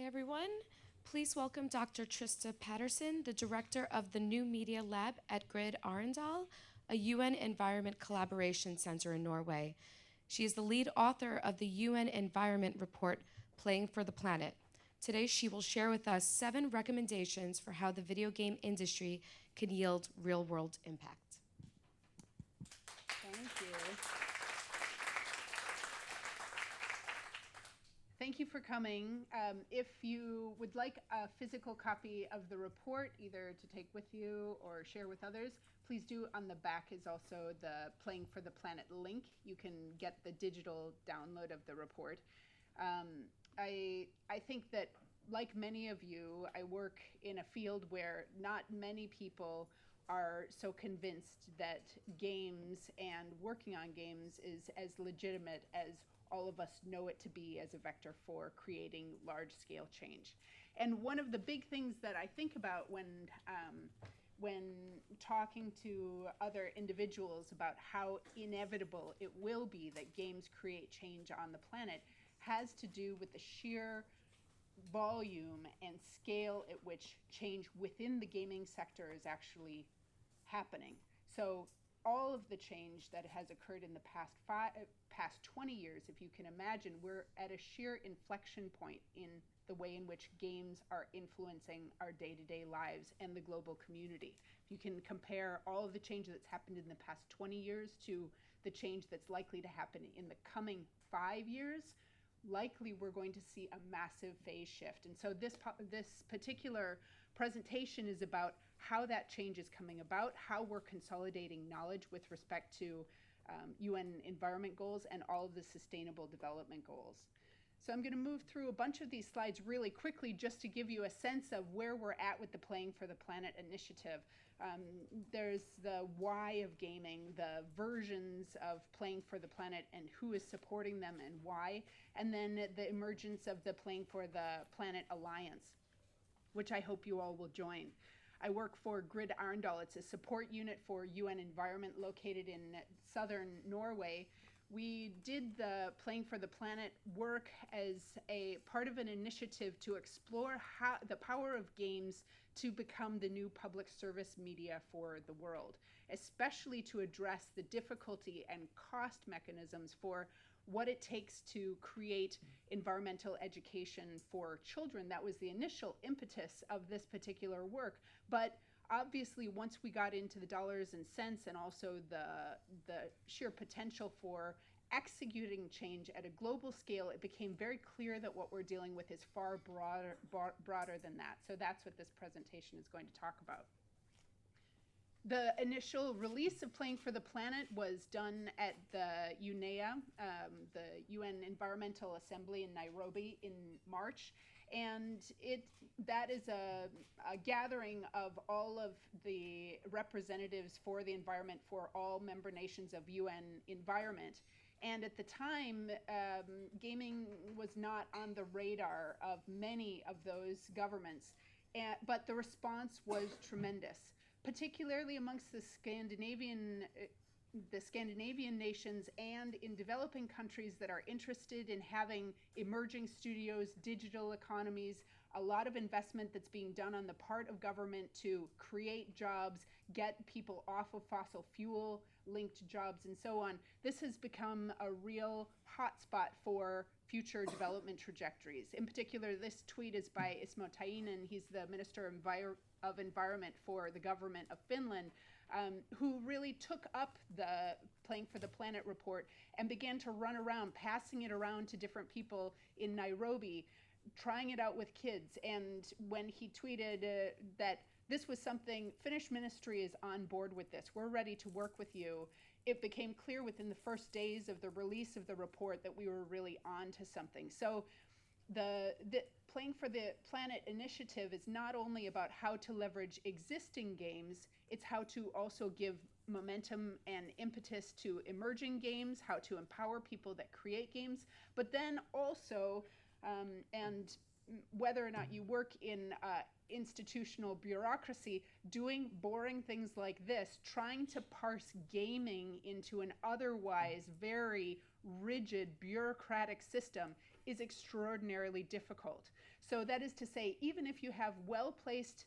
everyone. Please welcome Dr. Trista Patterson, the director of the NewMedia Lab at GRID-Arendal, a UN Environment Collaboration Center in Norway. She is the lead author of the UN Environment Report, Playing for the Planet. Today, she will share with us 7 recommendations for how the video game industry can yield real-world impact. Thank you. Thank you for coming. If you would like a physical copy of the report, either to take with you or share with others, please do. On the back is also the Playing for the Planet link. You can get the digital download of the report. I think that, like many of you, I work in a field where not many people are so convinced that games and working on games is as legitimate as all of us know it to be as a vector for creating large-scale change. And one of the big things that I think about when talking to other individuals about how inevitable it will be that games create change on the planet has to do with the sheer volume and scale at which change within the gaming sector is actually happening. So all of the change that has occurred in the past 20 years, if you can imagine, we're at a sheer inflection point in the way in which games are influencing our day-to-day lives and the global community. If you can compare all of the change that's happened in the past 20 years to the change that's likely to happen in the coming 5 years, likely we're going to see a massive phase shift. And so this particular presentation is about how that change is coming about, how we're consolidating knowledge with respect to UN environment goals and all of the sustainable development goals. So I'm going to move through a bunch of these slides really quickly just to give you a sense of where we're at with the Playing for the Planet initiative. There's the why of gaming, the versions of Playing for the Planet and who is supporting them and why, and then the emergence of the Playing for the Planet Alliance, which I hope you all will join. I work for GRID-Arendal. It's a support unit for UN Environment located in southern Norway. We did the Playing for the Planet work as a part of an initiative to explore how the power of games to become the new public service media for the world, especially to address the difficulty and cost mechanisms for what it takes to create environmental education for children. That was the initial impetus of this particular work. But obviously, once we got into the dollars and cents and also the sheer potential for executing change at a global scale, it became very clear that what we're dealing with is far broader than that. So that's what this presentation is going to talk about. The initial release of Playing for the Planet was done at the UNEA, the UN Environmental Assembly in Nairobi in March. And that is a gathering of all of the representatives for the environment for all member nations of UN Environment. And at the time, gaming was not on the radar of many of those governments, but the response was tremendous, particularly amongst the Scandinavian nations and in developing countries that are interested in having emerging studios, digital economies, a lot of investment that's being done on the part of government to create jobs, get people off of fossil fuel linked jobs and so on. This has become a real hotspot for future development trajectories. In particular, this tweet is by Ismo Tainen. He's the Minister of Environment for the government of Finland, who really took up the Playing for the Planet report and began to run around, passing it around to different people in Nairobi, trying it out with kids. And when he tweeted that this was something, Finnish ministry is on board with this, we're ready to work with you, it became clear within the first days of the release of the report that we were really on to something. So the Playing for the Planet initiative is not only about how to leverage existing games, it's how to also give momentum and impetus to emerging games, how to empower people that create games, but then also, and whether or not you work in institutional bureaucracy, doing boring things like this, trying to parse gaming into an otherwise very rigid bureaucratic system is extraordinarily difficult. So that is to say, even if you have well-placed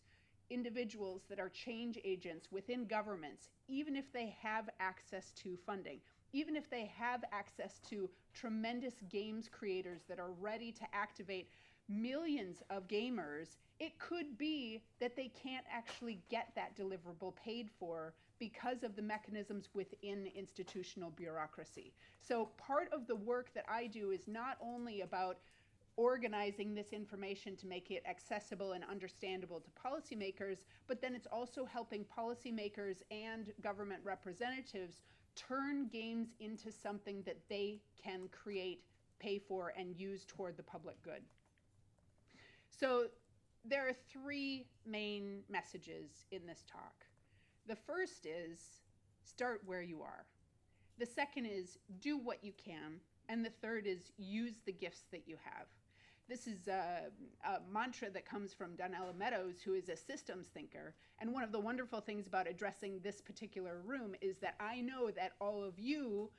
individuals that are change agents within governments, even if they have access to funding, even if they have access to tremendous games creators that are ready to activate millions of gamers, it could be that they can't actually get that deliverable paid for because of the mechanisms within institutional bureaucracy. So part of the work that I do is not only about organizing this information to make it accessible and understandable to policymakers, but then it's also helping policymakers and government representatives turn games into something that they can create, pay for, and use toward the public good. So there are three main messages in this talk. The first is start where you are. The second is do what you can. And the third is use the gifts that you have. This is a mantra that comes from Donella Meadows, who is a systems thinker. And one of the wonderful things about addressing this particular room is that I know that all of you,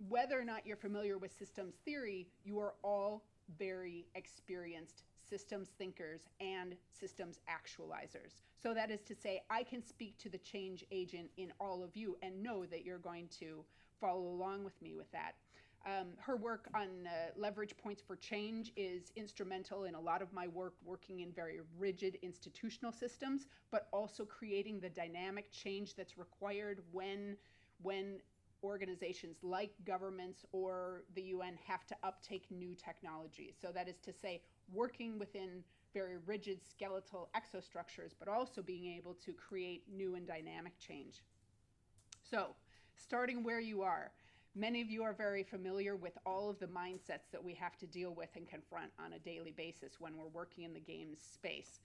whether or not you're familiar with systems theory, you are all very experienced systems thinkers and systems actualizers. So that is to say, I can speak to the change agent in all of you and know that you're going to follow along with me with that. Her work on leverage points for change is instrumental in a lot of my work working in very rigid institutional systems, but also creating the dynamic change that's required when organizations like governments or the UN have to uptake new technologies. So that is to say, working within very rigid skeletal exostructures, but also being able to create new and dynamic change. So, starting where you are. Many of you are very familiar with all of the mindsets that we have to deal with and confront on a daily basis when we're working in the games space.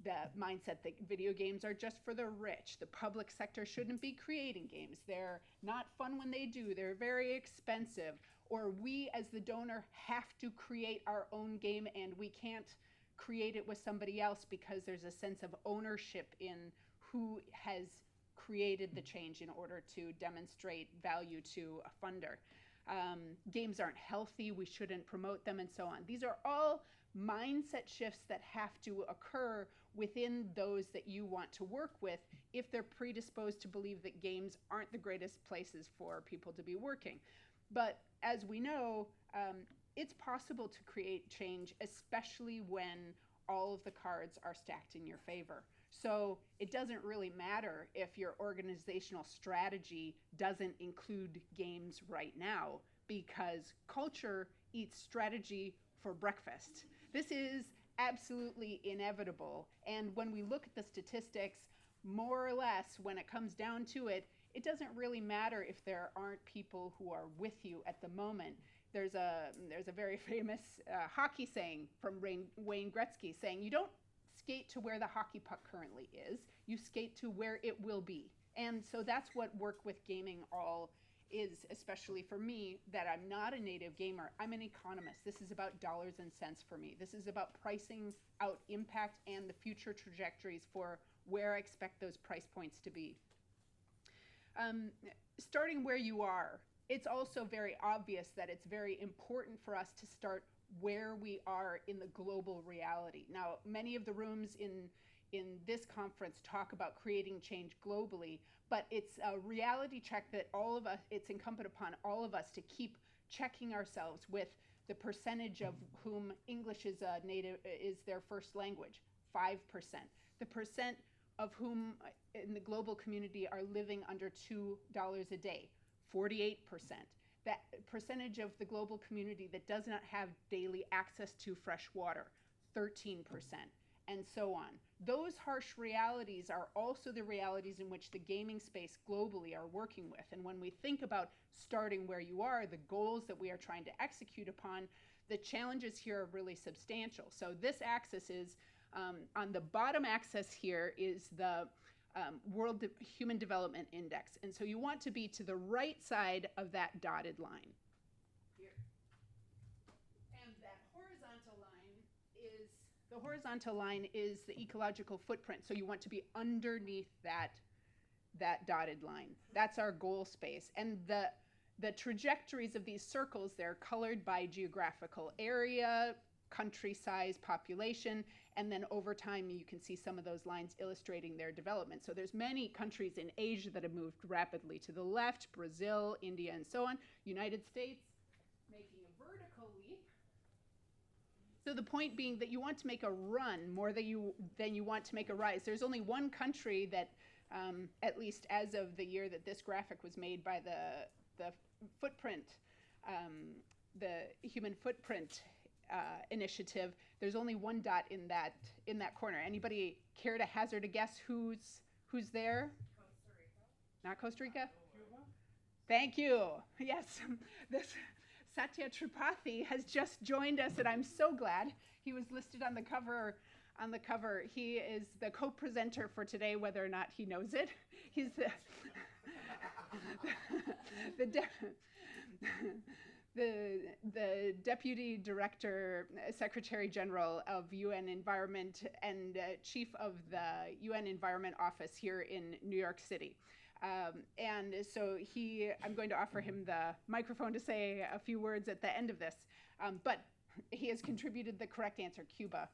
The mindset that video games are just for the rich. The public sector shouldn't be creating games. They're not fun when they do. They're very expensive. Or we as the donor have to create our own game and we can't create it with somebody else because there's a sense of ownership in who has created the change in order to demonstrate value to a funder. Games aren't healthy, we shouldn't promote them, and so on. These are all mindset shifts that have to occur within those that you want to work with if they're predisposed to believe that games aren't the greatest places for people to be working. But as we know, it's possible to create change, especially when all of the cards are stacked in your favor. So it doesn't really matter if your organizational strategy doesn't include games right now, because culture eats strategy for breakfast. This is absolutely inevitable. And when we look at the statistics, more or less, when it comes down to it, it doesn't really matter if there aren't people who are with you at the moment. There's a very famous hockey saying from Wayne Gretzky saying, you don't skate to where the hockey puck currently is, you skate to where it will be. And so that's what work with gaming all is, especially for me, that I'm not a native gamer, I'm an economist. This is about dollars and cents for me. This is about pricing out impact and the future trajectories for where I expect those price points to be. Starting where you are, it's also very obvious that it's very important for us to start where we are in the global reality. Now, many of the rooms in this conference talk about creating change globally, but it's a reality check that all of us, it's incumbent upon all of us to keep checking ourselves with the percentage of whom English is their first language, 5%. The percent of whom in the global community are living under $2 a day, 48%. That percentage of the global community that does not have daily access to fresh water, 13%, and so on. Those harsh realities are also the realities in which the gaming space globally are working with. And when we think about starting where you are, the goals that we are trying to execute upon, the challenges here are really substantial. So this axis is, on the bottom axis here is the World Human Development Index. And so you want to be to the right side of that dotted line. Here. And that horizontal line is the ecological footprint. So you want to be underneath that dotted line. That's our goal space. And the trajectories of these circles, they're colored by geographical area, country size, population, and then over time you can see some of those lines illustrating their development. So there's many countries in Asia that have moved rapidly to the left, Brazil, India, and so on. United States making a vertical leap. So the point being that you want to make a run more than you want to make a rise. There's only one country that, at least as of the year that this graphic was made by the footprint, the Human Footprint initiative, there's only one dot in that corner. Anybody care to hazard a guess who's there? Costa Rica. Not Costa Rica? Cuba. Thank you. Yes, this Satya Tripathi has just joined us, and I'm so glad. He was listed on the cover. He is the co-presenter for today, whether or not he knows it. He's the Deputy Director, Secretary General of UN Environment and Chief of the UN Environment Office here in New York City. And so I'm going to offer him the microphone to say a few words at the end of this. But he has contributed the correct answer, Cuba,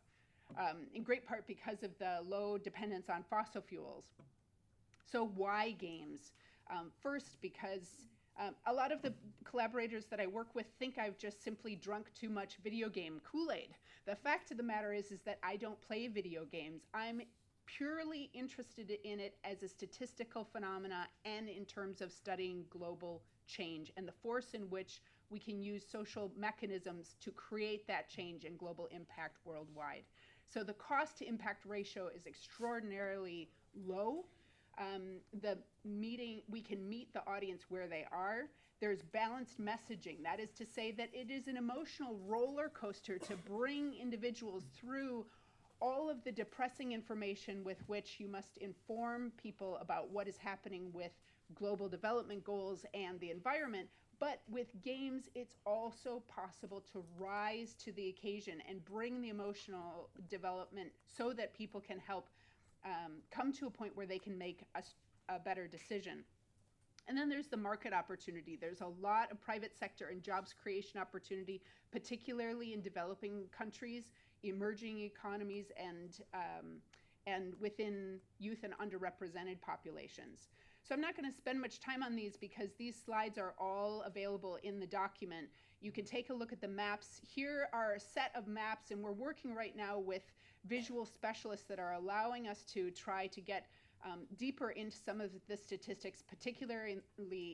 in great part because of the low dependence on fossil fuels. So why games? First, because a lot of the collaborators that I work with think I've just simply drunk too much video game Kool-Aid. The fact of the matter is that I don't play video games. I'm purely interested in it as a statistical phenomena and in terms of studying global change and the force in which we can use social mechanisms to create that change and global impact worldwide. So the cost to impact ratio is extraordinarily low. We can meet the audience where they are. There's balanced messaging. That is to say that it is an emotional roller coaster to bring individuals through all of the depressing information with which you must inform people about what is happening with global development goals and the environment. But with games, it's also possible to rise to the occasion and bring the emotional development so that people can help come to a point where they can make a better decision. And then there's the market opportunity. There's a lot of private sector and jobs creation opportunity, particularly in developing countries, emerging economies, and within youth and underrepresented populations. So I'm not going to spend much time on these because these slides are all available in the document. You can take a look at the maps. Here are a set of maps, and we're working right now with visual specialists that are allowing us to try to get deeper into some of the statistics, particularly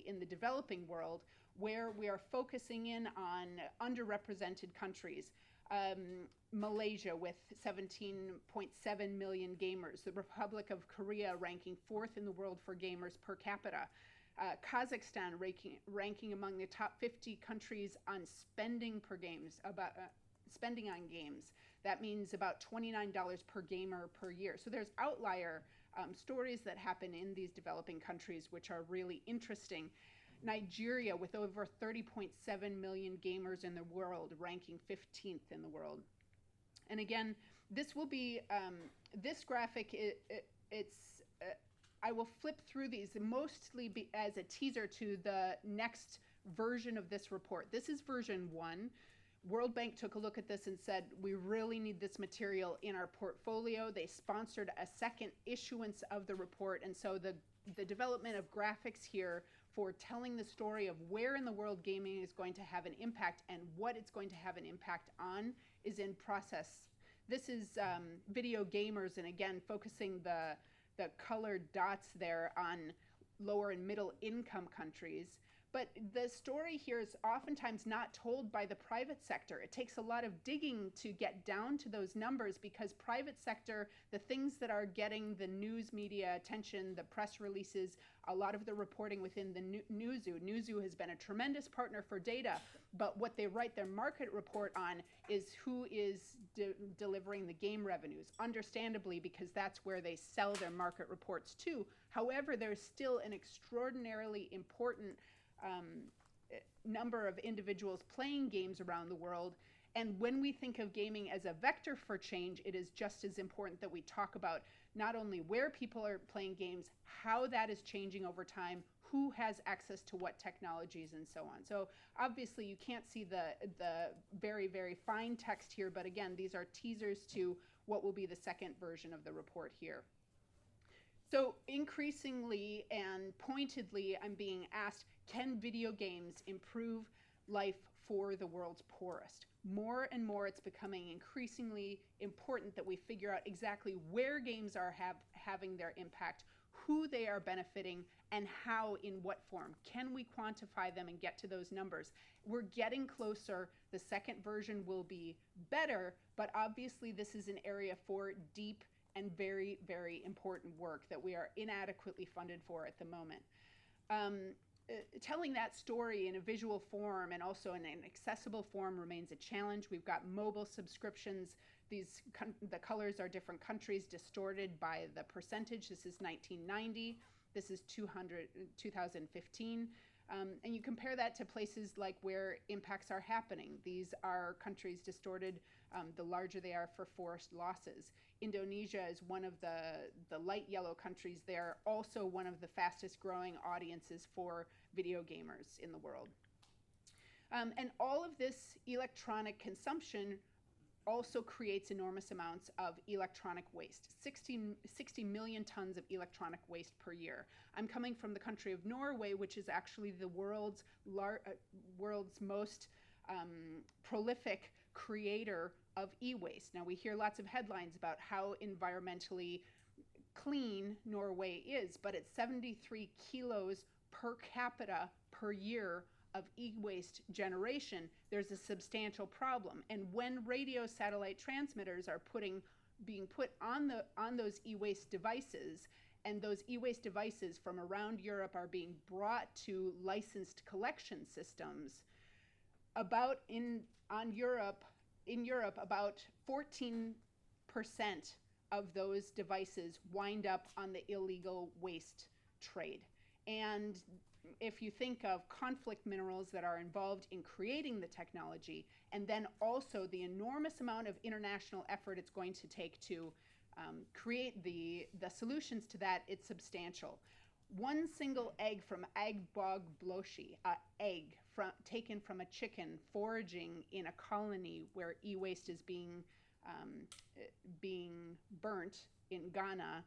in the developing world, where we are focusing in on underrepresented countries. Malaysia with 17.7 million gamers, the Republic of Korea ranking 4th in the world for gamers per capita, Kazakhstan ranking among the top 50 countries on spending per games, spending on games. That means about $29 per gamer per year. So there's outlier stories that happen in these developing countries which are really interesting. Nigeria with over 30.7 million gamers in the world, ranking 15th in the world. And again, this will be, this graphic, I will flip through these mostly as a teaser to the next version of this report. This is version 1. World Bank took a look at this and said, we really need this material in our portfolio. They sponsored a second issuance of the report. And so the development of graphics here for telling the story of where in the world gaming is going to have an impact and what it's going to have an impact on is in process. This is video gamers, and again, focusing the colored dots there on lower and middle income countries. But the story here is oftentimes not told by the private sector. It takes a lot of digging to get down to those numbers because private sector, the things that are getting the news media attention, the press releases, a lot of the reporting within the Newzoo has been a tremendous partner for data, but what they write their market report on is who is delivering the game revenues, understandably because that's where they sell their market reports to. However, there's still an extraordinarily important number of individuals playing games around the world. And when we think of gaming as a vector for change, it is just as important that we talk about not only where people are playing games, how that is changing over time, who has access to what technologies and so on. So obviously you can't see the very, very fine text here, but again, these are teasers to what will be the second version of the report here. So increasingly and pointedly, I'm being asked, can video games improve life for the world's poorest? More and more, it's becoming increasingly important that we figure out exactly where games are having their impact, who they are benefiting, and how, in what form. Can we quantify them and get to those numbers? We're getting closer. The second version will be better, but obviously this is an area for deep and very, very important work that we are inadequately funded for at the moment. Telling that story in a visual form and also in an accessible form remains a challenge. We've got mobile subscriptions. The colors are different countries distorted by the percentage. This is 1990. This is 2015. And you compare that to places like where impacts are happening. These are countries distorted the larger they are for forest losses. Indonesia is one of the light yellow countries. They're also one of the fastest growing audiences for video gamers in the world. And all of this electronic consumption also creates enormous amounts of electronic waste, 60 million tons of electronic waste per year. I'm coming from the country of Norway, which is actually the world's most prolific creator of e-waste. Now, we hear lots of headlines about how environmentally clean Norway is, but at 73 kilos per capita per year of e-waste generation, there's a substantial problem. And when radio satellite transmitters are being put on those e-waste devices, and those e-waste devices from around Europe are being brought to licensed collection systems, in Europe, about 14% of those devices wind up on the illegal waste trade. And if you think of conflict minerals that are involved in creating the technology, and then also the enormous amount of international effort it's going to take to create the solutions to that, it's substantial. One single egg from Agbog Bloshi, egg taken from a chicken foraging in a colony where e-waste is being burnt in Ghana,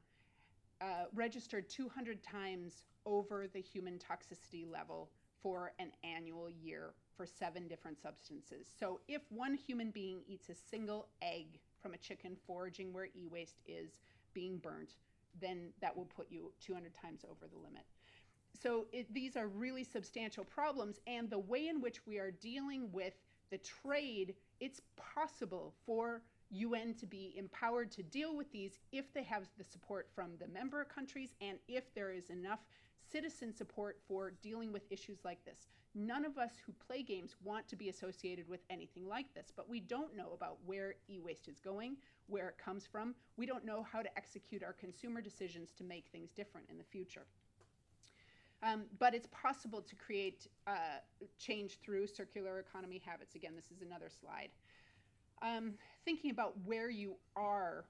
registered 200 times over the human toxicity level for an annual year for 7 different substances. So if one human being eats a single egg from a chicken foraging where e-waste is being burnt, then that will put you 200 times over the limit. So these are really substantial problems, and the way in which we are dealing with the trade, it's possible for UN to be empowered to deal with these if they have the support from the member countries and if there is enough citizen support for dealing with issues like this. None of us who play games want to be associated with anything like this, but we don't know about where e-waste is going, where it comes from. We don't know how to execute our consumer decisions to make things different in the future. But it's possible to create change through circular economy habits. Again, this is another slide. Thinking about where you are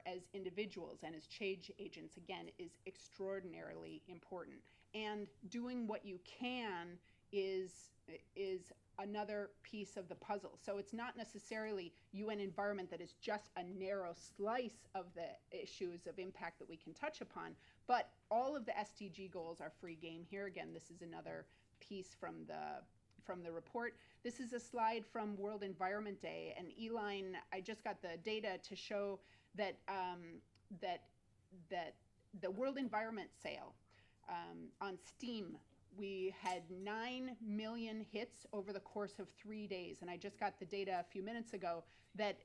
as individuals and as change agents, again, is extraordinarily important. And doing what you can is another piece of the puzzle. So it's not necessarily UN environment that is just a narrow slice of the issues of impact that we can touch upon, but all of the SDG goals are free game here. Again, this is another piece from the report. This is a slide from World Environment Day, and Eline, I just got the data to show that that the World Environment sale on Steam, we had 9 million hits over the course of 3 days, and I just got the data a few minutes ago that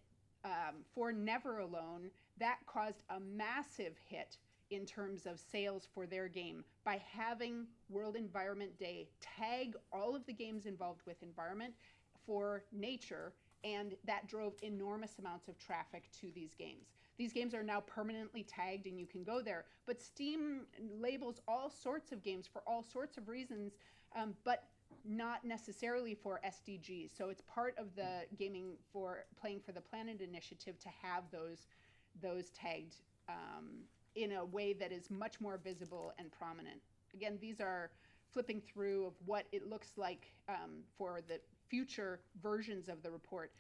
for Never Alone, that caused a massive hit in terms of sales for their game by having World Environment Day tag all of the games involved with environment for nature, and that drove enormous amounts of traffic to these games. These games are now permanently tagged and you can go there, but Steam labels all sorts of games for all sorts of reasons, but not necessarily for SDGs. So it's part of the Gaming for Playing for the Planet initiative to have those tagged in a way that is much more visible and prominent. again, these are flipping through of what it looks like for the future versions of the report.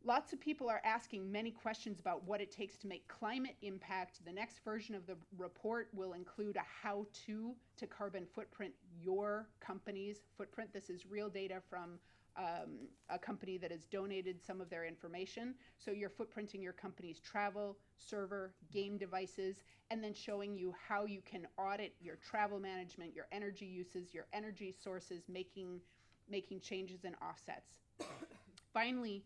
Lots of people are asking many questions about what it takes to make climate impact. The next version of the report will include a how-to to carbon footprint your company's footprint. This is real data from a company that has donated some of their information. So you're footprinting your company's travel, server, game devices, and then showing you how you can audit your travel management, your energy uses, your energy sources, making changes and offsets. Finally,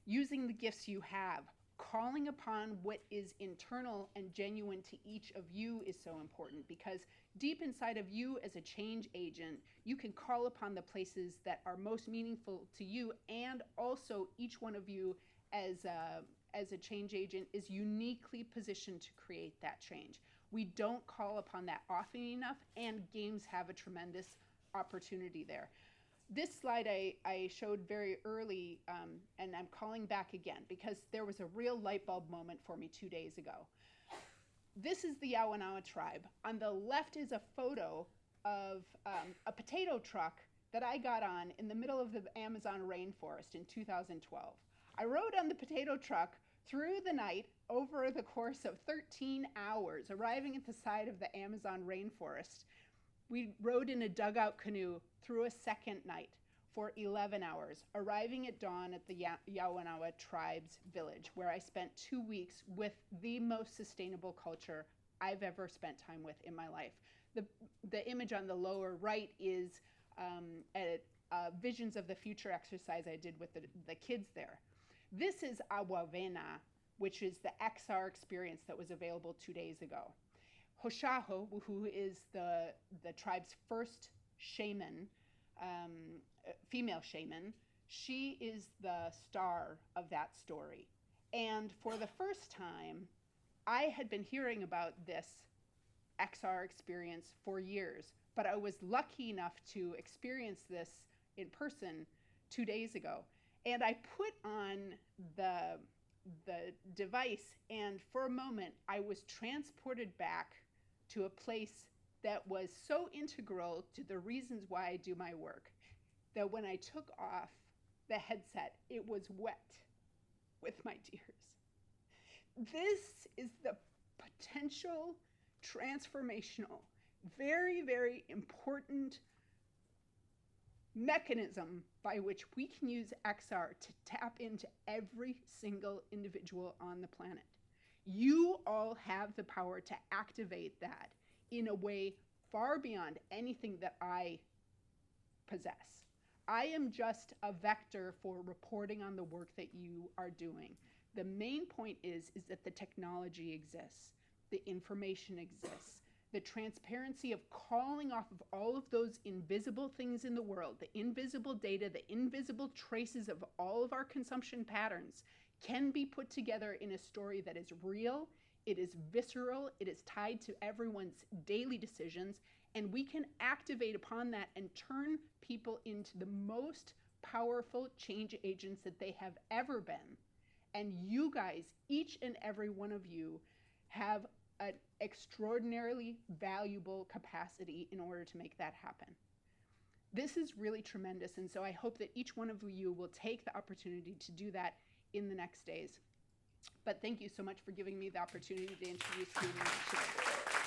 using the gifts you have, calling upon what is internal and genuine to each of you is so important, because deep inside of you as a change agent, you can call upon the places that are most meaningful to you, and also each one of you as a change agent is uniquely positioned to create that change. We don't call upon that often enough, and games have a tremendous opportunity there. This slide I showed very early, and I'm calling back again because there was a real light bulb moment for me 2 days ago. This is the Yawanawa tribe. On the left is a photo of a potato truck that I got on in the middle of the Amazon rainforest in 2012. I rode on the potato truck through the night over the course of 13 hours, arriving at the side of the Amazon rainforest. We rode in a dugout canoe through a second night for 11 hours, arriving at dawn at the Yawanawa tribe's village, where I spent 2 weeks with the most sustainable culture I've ever spent time with in my life. The image on the lower right is a Visions of the Future exercise I did with the kids there. This is Awavena, which is the XR experience that was available 2 days ago. Hoshaho, who is the tribe's first shaman, female shaman, she is the star of that story. And for the first time, I had been hearing about this XR experience for years, but I was lucky enough to experience this in person 2 days ago. And I put on the device, and for a moment, I was transported back to a place that was so integral to the reasons why I do my work, that when I took off the headset, it was wet with my tears. This is the potential transformational, very, very important mechanism by which we can use XR to tap into every single individual on the planet. You all have the power to activate that in a way far beyond anything that I possess. I am just a vector for reporting on the work that you are doing. The main point is that the technology exists, the information exists, the transparency of calling off of all of those invisible things in the world, the invisible data, the invisible traces of all of our consumption patterns can be put together in a story that is real, it is visceral, it is tied to everyone's daily decisions, and we can activate upon that and turn people into the most powerful change agents that they have ever been. And you guys, each and every one of you, have an extraordinarily valuable capacity in order to make that happen. This is really tremendous, and so I hope that each one of you will take the opportunity to do that in the next days. But thank you so much for giving me the opportunity to introduce you today.